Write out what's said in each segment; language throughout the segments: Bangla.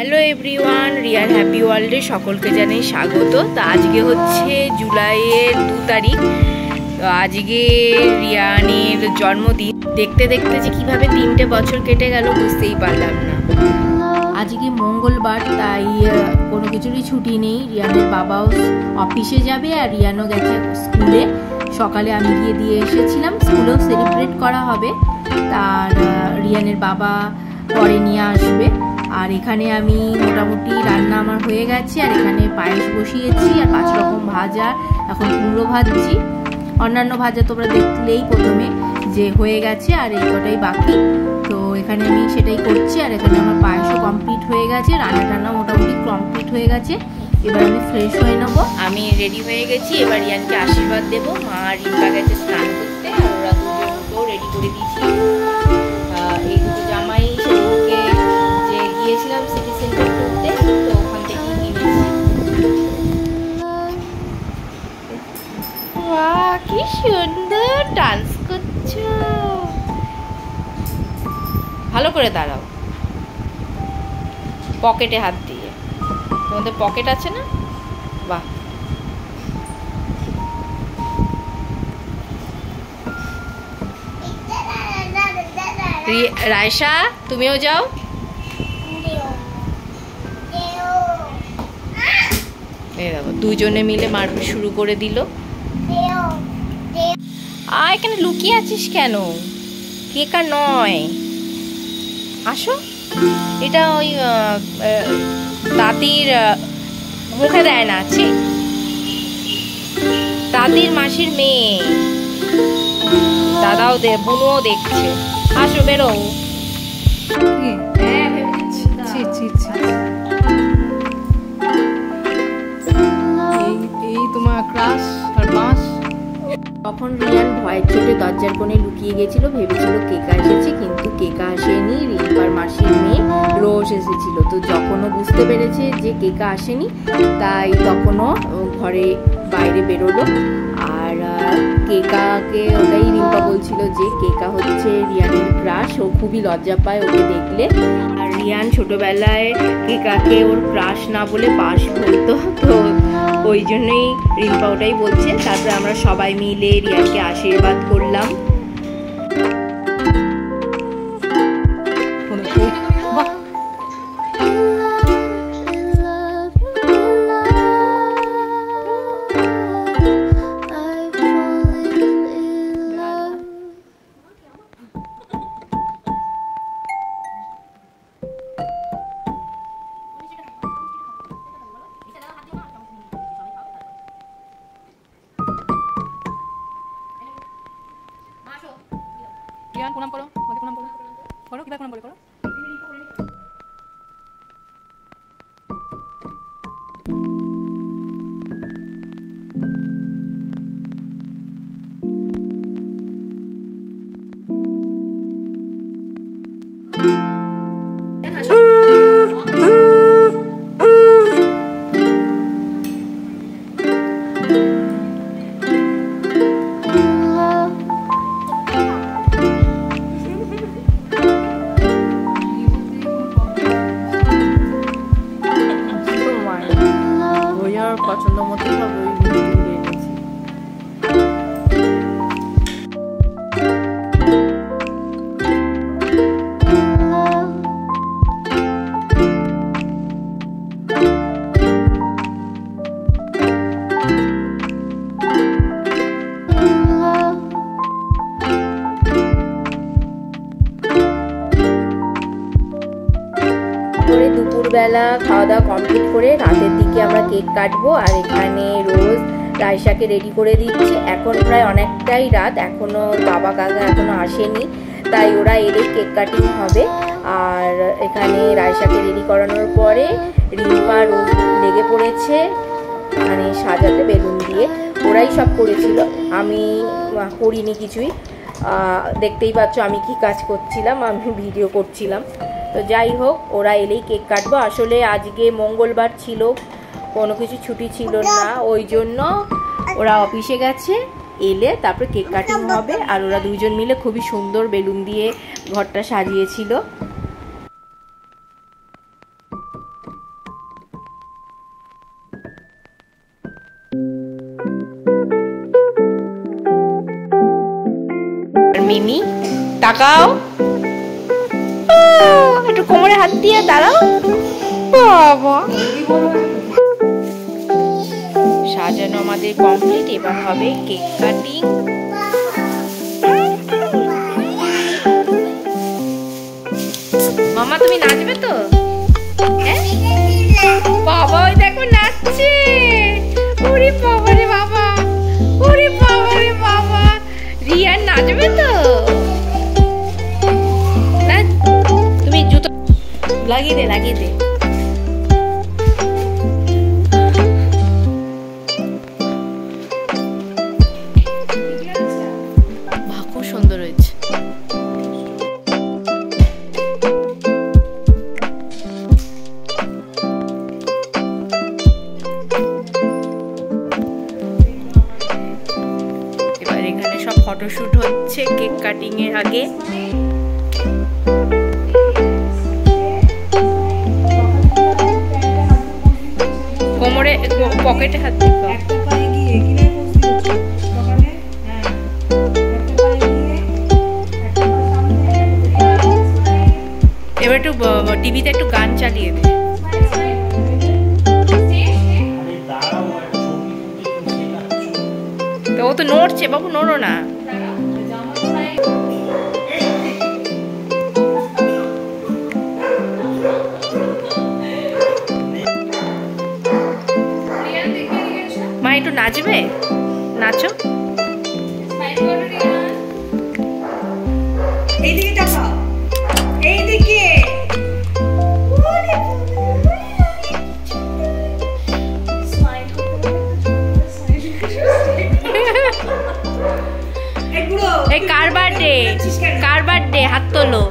হ্যালো এভরিওয়ান, রিয়ার হ্যাপি ওয়ার্ল্ডে সকলকে জানাই স্বাগত। তো আজকে হচ্ছে জুলাইয়ের 2 তারিখ। তো আজকে রিয়ানের জন্মদিন। দেখতে দেখতে যে কীভাবে 3টে বছর কেটে গেল বুঝতেই পারলাম না। আজকে মঙ্গলবার, তাই কোনো কিছুরই ছুটি নেই। রিয়ানের বাবাও অফিসে যাবে আর রিয়ানও গেছে স্কুলে। সকালে আমি গিয়ে দিয়ে এসেছিলাম, স্কুলেও সেলিব্রেট করা হবে। তার রিয়ানের বাবা পরে নিয়ে আসবে। আর এখানে আমি মোটামুটি রান্না আমার হয়ে গেছে। আর এখানে পায়েস বসিয়েছি আর 5 রকম ভাজা, এখন কুমড়ো ভাজছি। অন্যান্য ভাজা তোমরা দেখলেই প্রথমে যে হয়ে গেছে, আর এই কটাই বাকি। তো এখানে আমি সেটাই করছি। আর এখানে আমার পায়েসও কমপ্লিট হয়ে গেছে, রান্না টান্না মোটামুটি কমপ্লিট হয়ে গেছে। এবার আমি ফ্রেশ হয়ে নেবো। আমি রেডি হয়ে গেছি, এবার রিয়ানকে আশীর্বাদ দেবো। মা আর রিম্পা গেছে স্নান করতে, আর ওরা দুজনকেও রেডি করে দিয়েছি। এই দুটো জামাই সেগুলোকে যে গিয়েছিলাম সিটি সেন্টার করতে, তো ওখান থেকেই কিনেছি। বাহ, কি সুন্দর ডান্স করছো। ভালো করে দাঁড়াও, পকেটে হাত দিয়ে। তোমাদের পকেট আছে না? বাহ, রায়শা তুমিও যাও। দেখো দুজনে মিলে মারপিট শুরু করে দিল। এখানে লুকিয়ে আছিস কেন? কেকা নয়, আসো। এটা ওই দাদির মুখে দেয় না, আছে দাদির মাসির মেয়ে। দাদাও বুনুও দেখছে। আসো, বেরো। এই তোমার ক্রাশ আর বাঁশ। তখন রিয়ান ভয়ের চোটে দরজার কোণে লুকিয়ে গেছিল, ভেবেছিল কেকা এসেছে, কিন্তু কেকা আসেনি। রিম্পার মাসির মেয়ে রোজ এসেছিল। তো যখনও বুঝতে পেরেছে যে কেকা আসেনি, তাই তখনও ঘরে বাইরে বেরোলো। আর কেকাকে ওটাই রিম্পা বলছিল যে কেকা হচ্ছে রিয়ানের ক্রাশ। ও খুবই লজ্জা পায় ওকে দেখলে। আর রিয়ান ছোটবেলায় কেকাকে ওর ক্রাশ না বলে বাস বলতো, তো ওই জন্যই রিম্পা ওটাই বলছে। তারপরে আমরা সবাই মিলে রিয়ানকে আশীর্বাদ করলাম। রিয়ান প্রণাম করো, আমাকে প্রণাম করো। করো, কিভাবে প্রণাম করো? পছন্দ মতো সব ওই তুলে এনেছি। দুপুরবেলা খাওয়া দাওয়া কমপ্লিট করে রাতের দিকে আমরা কেক কাটবো। আর এখানে রোজ রায়শাকে রেডি করে দিচ্ছে। এখন প্রায় অনেকটাই রাত, এখনো বাবা কাকা এখনো আসেনি, তাই ওরা এলেই কেক কাটিং হবে। আর এখানে রায়শাকে রেডি করানোর পরে রিম্পা রোজ লেগে পড়েছে মানে সাজাতে বেলুন দিয়ে। ওরাই সব করেছিল, আমি করিনি কিছুই। দেখতেই পাচ্ছ আমি কি কাজ করছিলাম, আমি ভিডিও করছিলাম। তো যাই হোক, ওরা এলেই কেক কাটবো। আসলে আজকে মঙ্গলবার ছিল, কোনো কিছু ছুটি ছিল না, ওই জন্য ওরা অফিসে গেছে। এলে তারপরে কেক কাটিং হবে। আর ওরা দুজন মিলে খুবই সুন্দর বেলুন দিয়ে ঘরটা সাজিয়েছিল। তাকাও, একটু কোমরে হাত দিয়ে দাঁড়াও। বাবা, সাজানো আমাদের কমপ্লিট। এবার হবে কেক কাটিং। মামা তুমি নাচবে তো? বাবা ওই দেখো নাচছে। ওরে বাবা রে বাবা, ওরে বাবা রে বাবা, রিয়ান নাচবে তো? তুমি জুতো লাগিয়ে দে, লাগিয়ে দে। খুব সুন্দর হয়েছে। এবার এখানে সব ফটোশুট হচ্ছে কেক কাটিং এর আগে। কোমরে পকেটে হাত দিতে। এবার একটু টিভিতে একটু গান চালিয়ে দে। তো ও তো নড়ছে, বাবু নড়ো না। মা একটু নাচবে, নাচো। এইদিকে তাকাও, এইদিকে। এই কার বার্থডে, কার বার্থডে? হাত তোলো।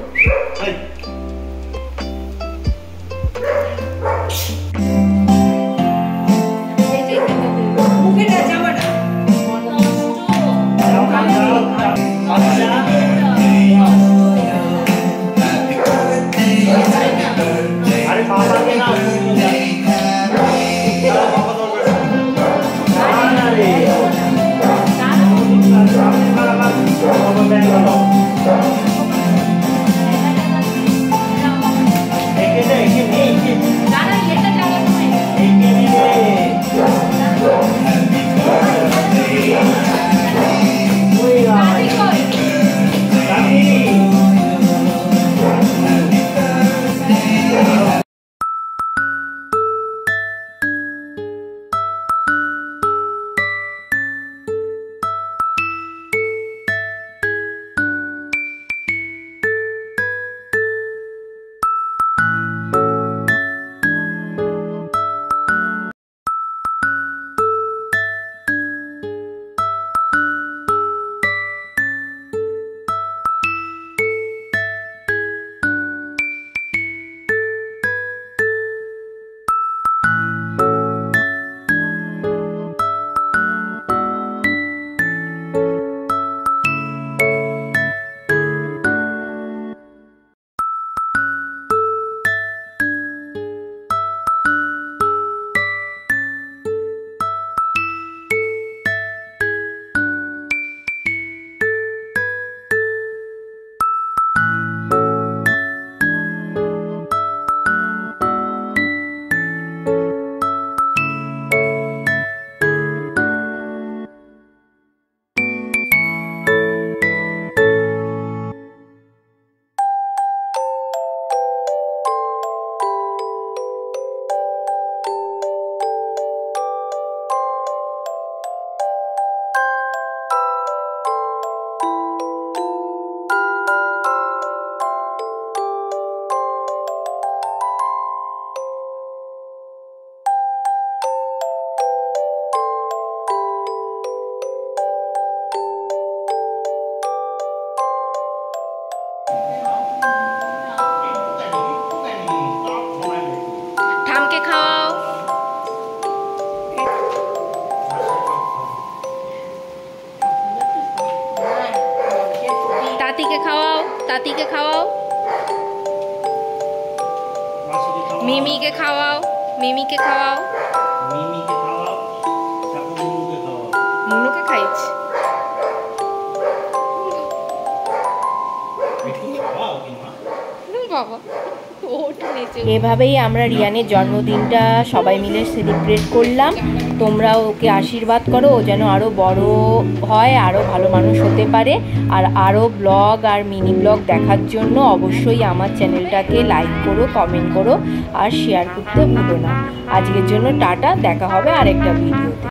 তাতিকে খাওয়াও, তাতিকে খাওয়াও, মিমিকে খাওয়াও, মিমিকে খাওয়াও, মিমিকে খাওয়াও, তারপর মুনুকে খাওয়াও। মুনুকে খাইছ। এভাবেই আমরা রিয়ানের জন্মদিনটা সবাই মিলে সেলিব্রেট করলাম। তোমরা ওকে আশীর্বাদ করো, ও যেন আরও বড় হয়, আরও ভালো মানুষ হতে পারে। আর আরও ব্লগ আর মিনি ব্লগ দেখার জন্য অবশ্যই আমার চ্যানেলটাকে লাইক করো, কমেন্ট করো আর শেয়ার করতে ভুলো না। আজকের জন্য টাটা, দেখা হবে আরেকটা ভিডিওতে।